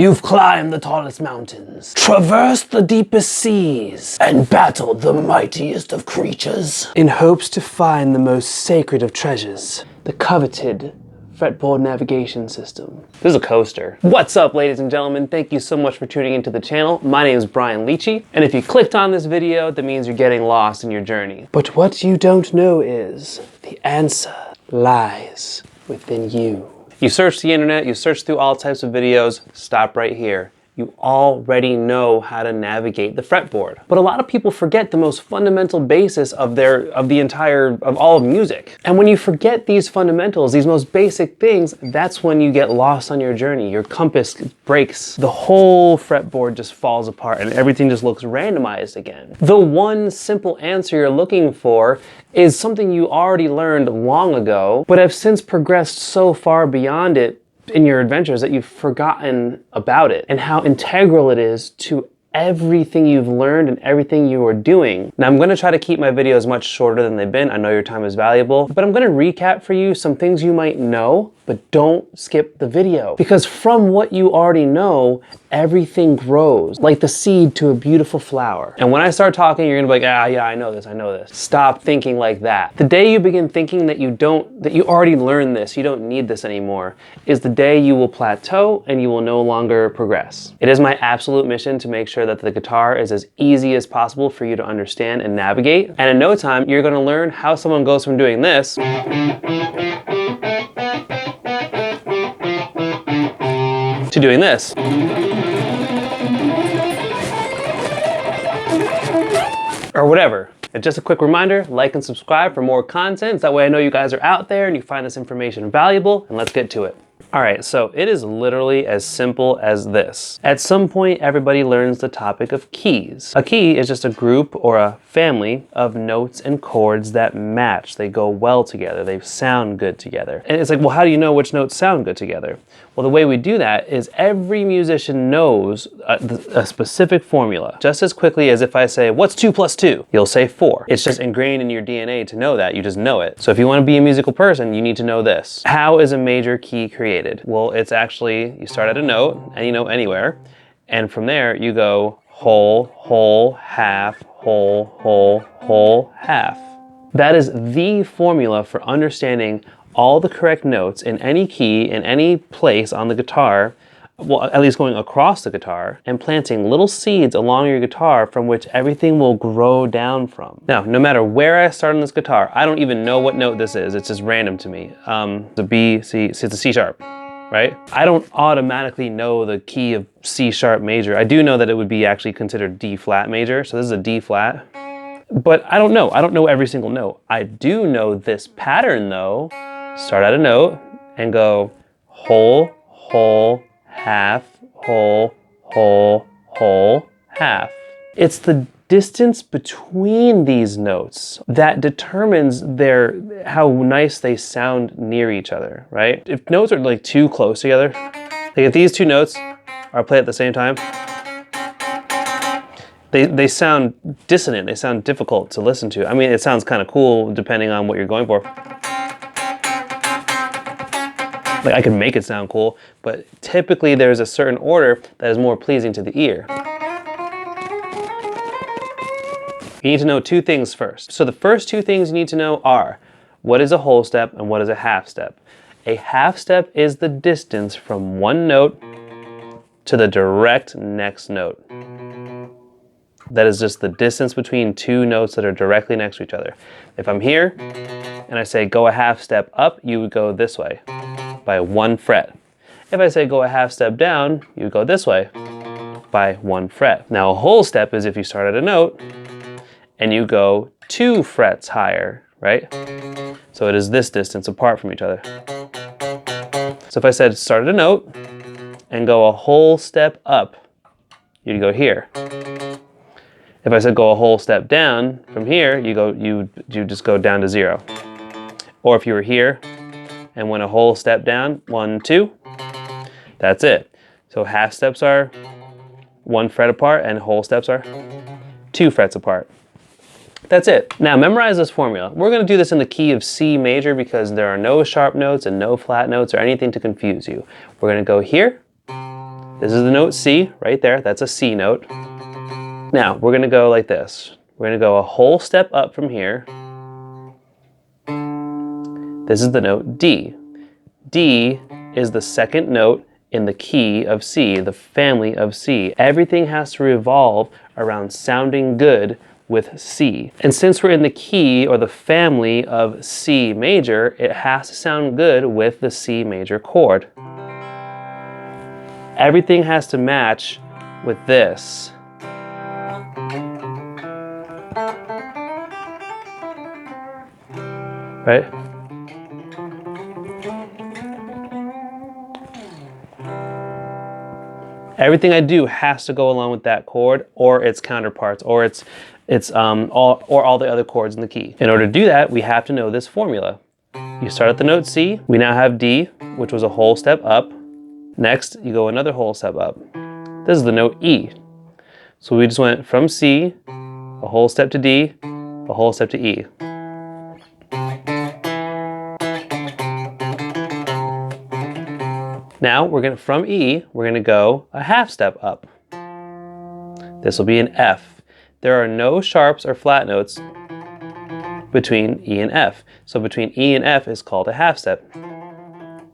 You've climbed the tallest mountains, traversed the deepest seas, and battled the mightiest of creatures, in hopes to find the most sacred of treasures, the coveted fretboard navigation system. This is a coaster. What's up, ladies and gentlemen? Thank you so much for tuning into the channel. My name is Brian Leachy, and if you clicked on this video, that means you're getting lost in your journey. But what you don't know is, the answer lies within you. You search the internet, you search through all types of videos, stop right here. You already know how to navigate the fretboard. But a lot of people forget the most fundamental basis of all of music. And when you forget these fundamentals, these most basic things, that's when you get lost on your journey. Your compass breaks. The whole fretboard just falls apart and everything just looks randomized again. The one simple answer you're looking for is something you already learned long ago, but have since progressed so far beyond it in your adventures that you've forgotten about it and how integral it is to everything you've learned and everything you are doing. Now, I'm going to try to keep my videos much shorter than they've been. I know your time is valuable, but I'm going to recap for you some things you might know, but don't skip the video. Because from what you already know, everything grows like the seed to a beautiful flower. And when I start talking, you're gonna be like, yeah, I know this. Stop thinking like that. The day you begin thinking that you already learned this, you don't need this anymore, is the day you will plateau and you will no longer progress. It is my absolute mission to make sure that the guitar is as easy as possible for you to understand and navigate. And in no time, you're gonna learn how someone goes from doing this to doing this. Or whatever. And just a quick reminder, like and subscribe for more content. That way I know you guys are out there and you find this information valuable, and let's get to it. All right, so it is literally as simple as this. At some point, everybody learns the topic of keys. A key is just a group or a family of notes and chords that match. They go well together. They sound good together. And it's like, well, how do you know which notes sound good together? Well, the way we do that is every musician knows a specific formula. Just as quickly as if I say, what's 2 plus 2? You'll say 4. It's just ingrained in your DNA to know that. You just know it. So if you want to be a musical person, you need to know this. How is a major key created? Well, it's actually, you start at a note, any note anywhere, and from there you go whole, whole, half, whole, whole, whole, half. That is the formula for understanding all the correct notes in any key, in any place on the guitar, well, at least going across the guitar, and planting little seeds along your guitar from which everything will grow down from. Now, no matter where I start on this guitar, I don't even know what note this is. It's just random to me. The B, C, it's a C sharp, right? I don't automatically know the key of C sharp major. I do know that it would be actually considered D flat major, so this is a D flat. But I don't know. I don't know every single note. I do know this pattern though. Start at a note and go whole, whole, half, whole, whole, whole, half. It's the distance between these notes that determines how nice they sound near each other, right? If notes are like too close together, like if these two notes are played at the same time, they sound dissonant, they sound difficult to listen to. I mean, it sounds kind of cool depending on what you're going for. Like I can make it sound cool, but typically there's a certain order that is more pleasing to the ear. You need to know two things first. So the first two things you need to know are, what is a whole step and what is a half step? A half step is the distance from one note to the direct next note. That is just the distance between two notes that are directly next to each other. If I'm here and I say go a half step up, you would go this way by 1 fret. If I say go a half step down, you would go this way by 1 fret. Now a whole step is if you start at a note and you go 2 frets higher, right? So it is this distance apart from each other. So if I said start at a note and go a whole step up, you'd go here. If I said go a whole step down from here, you just go down to 0. Or if you were here and went a whole step down, 1, 2, that's it. So half steps are 1 fret apart and whole steps are 2 frets apart. That's it. Now memorize this formula. We're going to do this in the key of C major because there are no sharp notes and no flat notes or anything to confuse you. We're going to go here, This is the note C right there. That's a C note. Now we're gonna go like this. We're gonna go a whole step up from here. This is the note D. D is the second note in the key of C, the family of C. Everything has to revolve around sounding good with C. And since we're in the key or the family of C major, it has to sound good with the C major chord. Everything has to match with this. Right? Everything I do has to go along with that chord or its counterparts or all the other chords in the key. In order to do that, we have to know this formula. You start at the note C. We now have D, which was a whole step up. Next, you go another whole step up. This is the note E. So we just went from C, a whole step to D, a whole step to E. Now from E, we're gonna go a half step up. This will be an F. There are no sharps or flat notes between E and F. So between E and F is called a half step.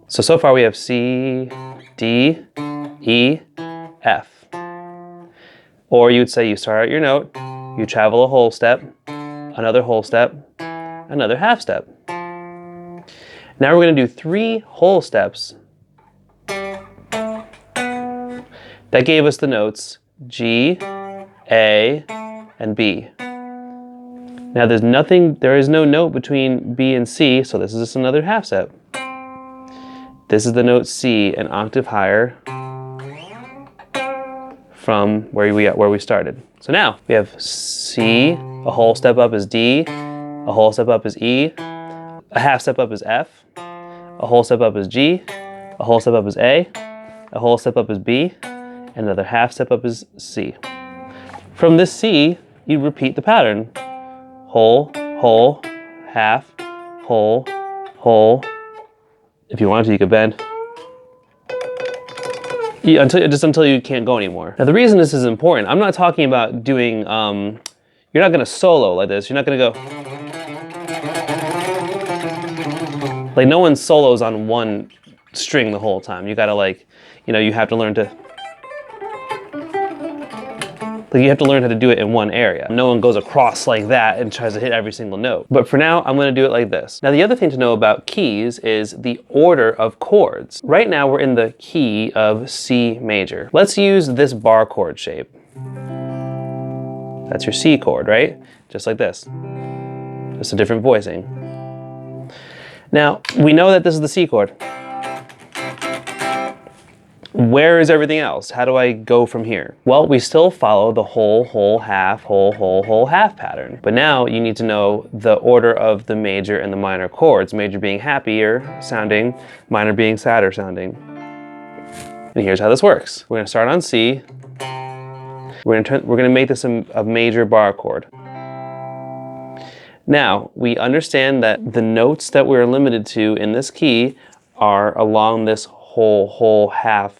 So far we have C, D, E, F. Or you'd say you start out your note, you travel a whole step, another whole step, another half step. Now we're gonna do 3 whole steps. That gave us the notes G, A, and B. Now there is no note between B and C, so this is just another half step. This is the note C, an octave higher from where we started. So now we have C, a whole step up is D, a whole step up is E, a half step up is F, a whole step up is G, a whole step up is A, a whole step up is B, and another half step up is C. From this C, you repeat the pattern. Whole, whole, half, whole, whole. If you wanted to, you could bend. Until you can't go anymore. Now the reason this is important, I'm not talking about doing, you're not gonna solo like this. You're not gonna go. Like no one solos on one string the whole time. You gotta you have to learn to, you have to learn how to do it in one area. No one goes across like that and tries to hit every single note. But for now, I'm gonna do it like this. Now the other thing to know about keys is the order of chords. Right now we're in the key of C major. Let's use this bar chord shape. That's your C chord, right? Just like this. Just a different voicing. Now, we know that this is the C chord. Where is everything else? How do I go from here? Well, we still follow the whole, whole, half, whole, whole, whole, half pattern. But now you need to know the order of the major and the minor chords. Major being happier sounding, minor being sadder sounding. And here's how this works. We're gonna start on C. We're gonna make this a major bar chord. Now, we understand that the notes that we're limited to in this key are along this whole, whole, half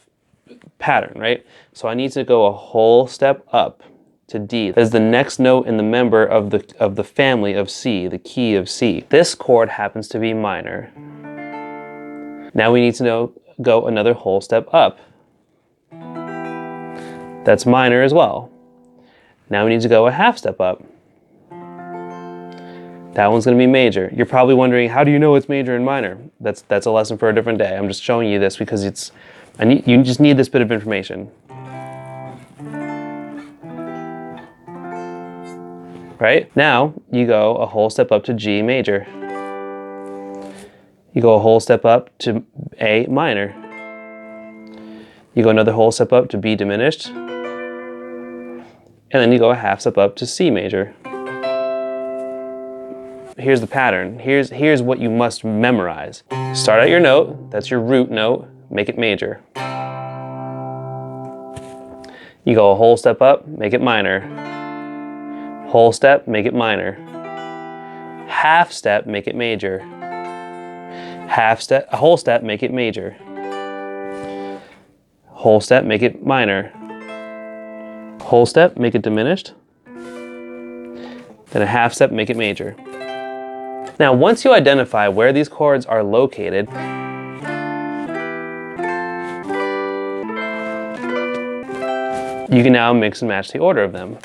pattern, right? So I need to go a whole step up to D. That is the next note in the member of the family of C, the key of C. This chord happens to be minor. Now we need to go another whole step up. That's minor as well. Now we need to go a half step up. That one's gonna be major. You're probably wondering, how do you know it's major and minor? That's a lesson for a different day. I'm just showing you this because you just need this bit of information. Right? Now, you go a whole step up to G major. You go a whole step up to A minor. You go another whole step up to B diminished. And then you go a half step up to C major. Here's the pattern. Here's what you must memorize. Start at your note, that's your root note, make it major. You go a whole step up, make it minor. Whole step, make it minor. Half step, make it major. A whole step, make it major. whole step, make it minor. Whole step, make it diminished. Then a half step, make it major. Now, once you identify where these chords are located, you can now mix and match the order of them.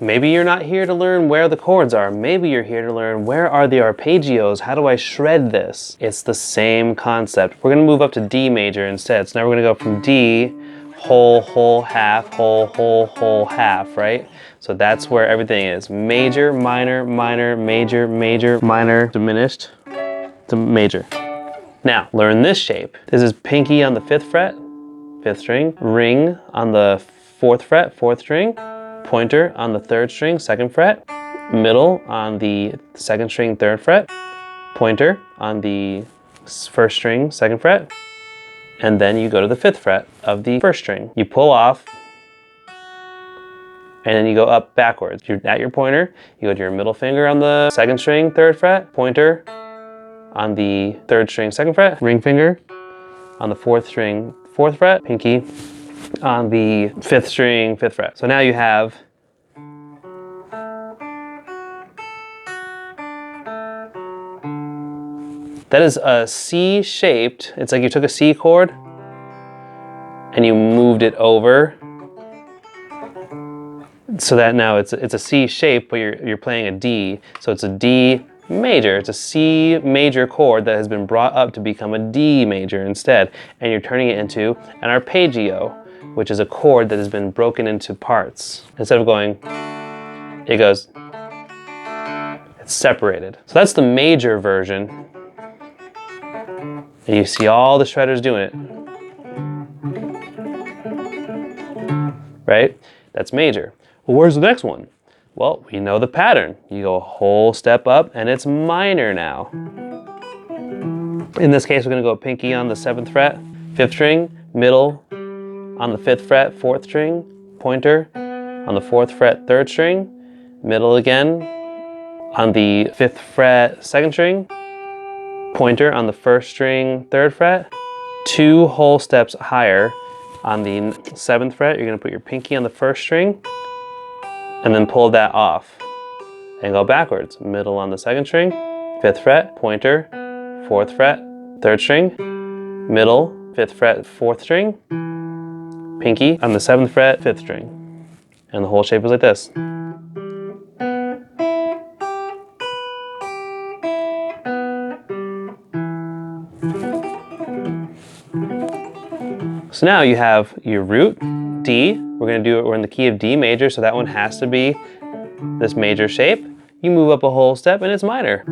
Maybe you're not here to learn where the chords are. Maybe you're here to learn where are the arpeggios? How do I shred this? It's the same concept. We're gonna move up to D major instead. So now we're gonna go from D, whole, whole, half, whole, whole, whole, half, right? So that's where everything is. Major, minor, minor, major, major, minor, diminished, to major. Now, learn this shape. This is pinky on the 5th fret, 5th string, ring on the 4th fret, 4th string, pointer on the 3rd string, 2nd fret, middle on the 2nd string, 3rd fret, pointer on the 1st string, 2nd fret, and then you go to the 5th fret of the 1st string. You pull off, and then you go up backwards. You're at your pointer, you go to your middle finger on the 2nd string, 3rd fret, pointer on the 3rd string, 2nd fret, ring finger on the 4th string, 4th fret, pinky on the 5th string, 5th fret. So now you have that is a C-shaped, it's like you took a C chord and you moved it over so that now it's a C shape, but you're playing a D. So it's a D major. It's a C major chord that has been brought up to become a D major instead. And you're turning it into an arpeggio, which is a chord that has been broken into parts. Instead of going, it goes, it's separated. So that's the major version. And you see all the shredders doing it. Right? That's major. Well, where's the next one? Well, we know the pattern. You go a whole step up and it's minor now. In this case, we're gonna go pinky on the 7th fret, 5th string, middle on the 5th fret, 4th string, pointer on the 4th fret, 3rd string, middle again on the 5th fret, 2nd string, pointer on the 1st string, 3rd fret, 2 whole steps higher on the 7th fret. You're gonna put your pinky on the 1st string and then pull that off and go backwards. Middle on the 2nd string, 5th fret, pointer, 4th fret, 3rd string, middle, 5th fret, 4th string, pinky on the 7th fret, 5th string. And the whole shape is like this. So now you have your root, D. We're in the key of D major, so that one has to be this major shape. You move up a whole step and it's minor.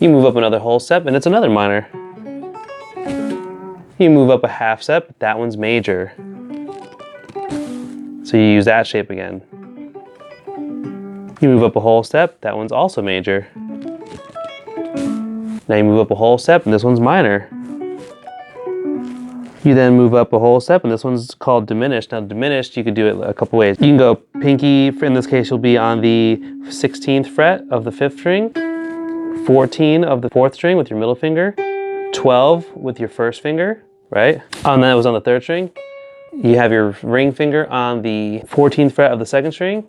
You move up another whole step and it's another minor. You move up a half step, that one's major. So you use that shape again. You move up a whole step, that one's also major. Now you move up a whole step and this one's minor. You then move up a whole step and this one's called diminished. Now diminished, you could do it a couple ways. You can go pinky, in this case you'll be on the 16th fret of the 5th string, 14 of the 4th string with your middle finger, 12 with your 1st finger, right? And then it was on the 3rd string. You have your ring finger on the 14th fret of the 2nd string,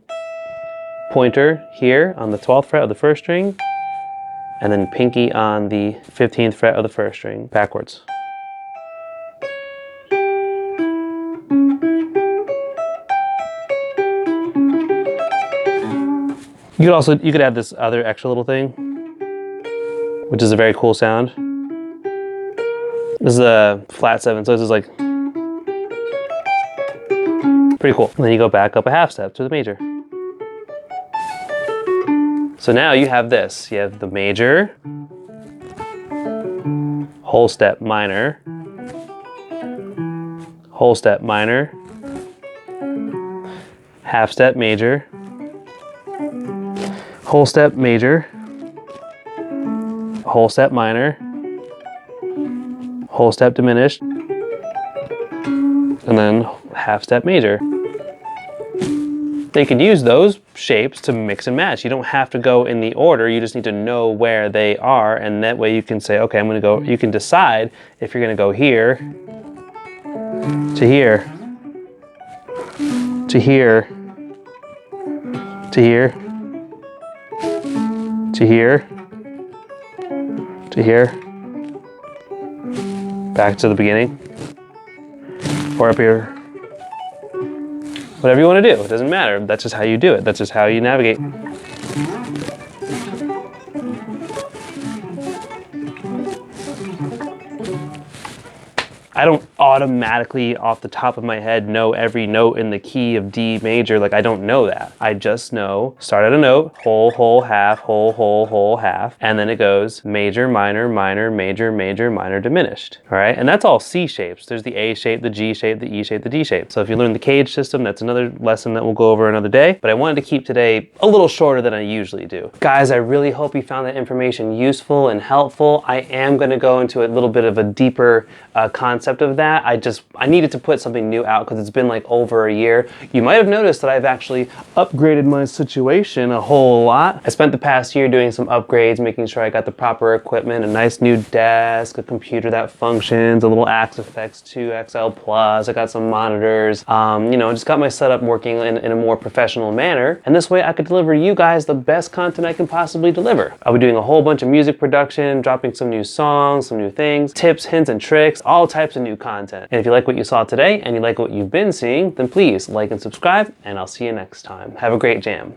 pointer here on the 12th fret of the 1st string, and then pinky on the 15th fret of the 1st string, backwards. You could add this other extra little thing, which is a very cool sound. This is a flat 7, so this is like pretty cool. And then you go back up a half step to the major. So now you have this. You have the major, whole step minor, whole step minor, half step major, whole step major, whole step minor, whole step diminished, and then half step major. They could use those shapes to mix and match. You don't have to go in the order, you just need to know where they are, and that way you can say, okay, I'm gonna go, you can decide if you're gonna go here, to here, to here, to here, to here, to here, back to the beginning, or up here. Whatever you want to do, it doesn't matter. That's just how you do it. That's just how you navigate. I don't automatically, off the top of my head, know every note in the key of D major. Like, I don't know that. I just know, start at a note, whole, whole, half, whole, whole, whole, half, and then it goes major, minor, minor, major, major, minor, diminished. All right, and that's all C shapes. There's the A shape, the G shape, the E shape, the D shape. So if you learn the cage system, that's another lesson that we'll go over another day. But I wanted to keep today a little shorter than I usually do. Guys, I really hope you found that information useful and helpful. I am gonna go into a little bit of a deeper concept of that. I needed to put something new out because it's been like over a year. You might have noticed that I've actually upgraded my situation a whole lot. I spent the past year doing some upgrades, making sure I got the proper equipment, a nice new desk, a computer that functions, a little Axe FX 2 XL Plus. I got some monitors, you know, just got my setup working in a more professional manner. And this way I could deliver you guys the best content I can possibly deliver. I'll be doing a whole bunch of music production, dropping some new songs, some new things, tips, hints, and tricks, all types of new content. And if you like what you saw today and you like what you've been seeing, then please like and subscribe, and I'll see you next time. Have a great jam.